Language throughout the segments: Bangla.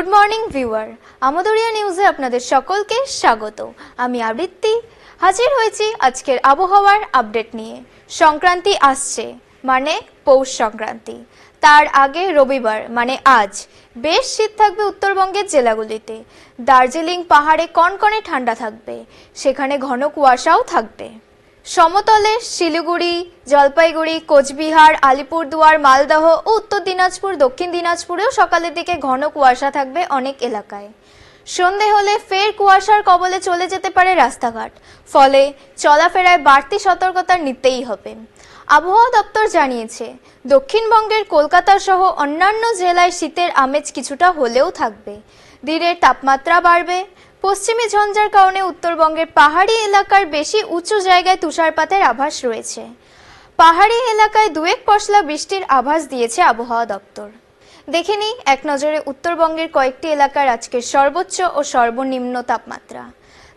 গুড মর্নিং ভিউয়ার, আমদরিয়া নিউজে আপনাদের সকলকে স্বাগত। আমি আবৃত্তি হাজির হয়েছি আজকের আবহাওয়ার আপডেট নিয়ে। সংক্রান্তি আসছে, মানে পৌষ সংক্রান্তি। তার আগে রবিবার মানে আজ বেশ শীত থাকবে উত্তরবঙ্গের জেলাগুলিতে। দার্জিলিং পাহাড়ে কনকনে ঠান্ডা থাকবে, সেখানে ঘন কুয়াশাও থাকবে। সমতলে শিলিগুড়ি, জলপাইগুড়ি, কোচবিহার, আলিপুরদুয়ার, মালদহ ও উত্তর দিনাজপুর, দক্ষিণ দিনাজপুরেও সকালের দিকে ঘন কুয়াশা থাকবে অনেক এলাকায়। সন্ধে হলে ফের কুয়াশার কবলে চলে যেতে পারে রাস্তাঘাট, ফলে চলাফেরায় বাড়তি সতর্কতা নিতেই হবে। আবহাওয়া দপ্তর জানিয়েছে, দক্ষিণবঙ্গের কলকাতা সহ অন্যান্য জেলায় শীতের আমেজ কিছুটা হলেও থাকবে। দিনের তাপমাত্রা বাড়বে। পশ্চিমী ঝঞ্ঝার কারণে উত্তরবঙ্গের পাহাড়ি এলাকার বেশি উঁচু জায়গায় তুষারপাতের আভাস রয়েছে। পাহাড়ি এলাকায় দুয়েক পশলা বৃষ্টির আভাস দিয়েছে আবহাওয়া দপ্তর। দেখে নিই এক নজরে উত্তরবঙ্গের কয়েকটি এলাকার আজকের সর্বোচ্চ ও সর্বনিম্ন তাপমাত্রা।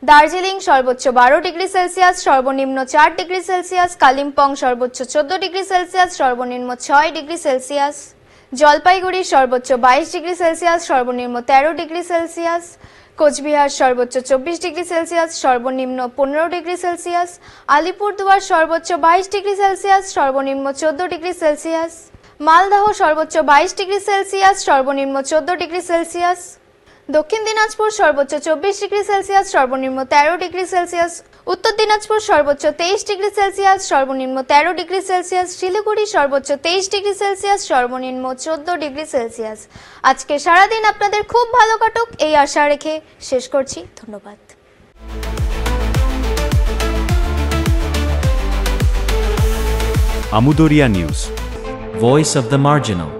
দার্জিলিং সর্বোচ্চ 12 ডিগ্রি সেলসিয়াস, সর্বনিম্ন 4 ডিগ্রি সেলসিয়াস। কালিম্পং সর্বোচ্চ 14 ডিগ্রি সেলসিয়াস, সর্বনিম্ন 6 ডিগ্রি সেলসিয়াস। জলপাইগুড়ি সর্বোচ্চ 22 ডিগ্রি সেলসিয়াস, সর্বনিম্ন 13 ডিগ্রি সেলসিয়াস। কোচবিহার সর্বোচ্চ 24 ডিগ্রি সেলসিয়াস, সর্বনিম্ন 15 ডিগ্রি সেলসিয়াস। আলিপুরদুয়ার সর্বোচ্চ 22 ডিগ্রি সেলসিয়াস, সর্বনিম্ন 14 ডিগ্রি সেলসিয়াস। মালদহ সর্বোচ্চ 22 ডিগ্রি সেলসিয়াস, সর্বনিম্ন 14 ডিগ্রি সেলসিয়াস। দক্ষিণ দিনাজপুর সর্বোচ্চ 24 ডিগ্রি সেলসিয়াস, সর্বনিম্ন 13 ডিগ্রি সেলসিয়াস। উত্তর দিনাজপুর সর্বোচ্চ 23 ডিগ্রি সেলসিয়াস, সর্বনিম্ন 13 ডিগ্রি সেলসিয়াস। শিলিগুড়ি সর্বোচ্চ 23 ডিগ্রি সেলসিয়াস, সর্বনিম্ন 14 ডিগ্রি সেলসিয়াস। আজকে সারাদিন আপনাদের খুব ভালো কাটুক এই আশা রেখে শেষ করছি। ধন্যবাদ। আমদরিয়া news, Voice of the Marginal.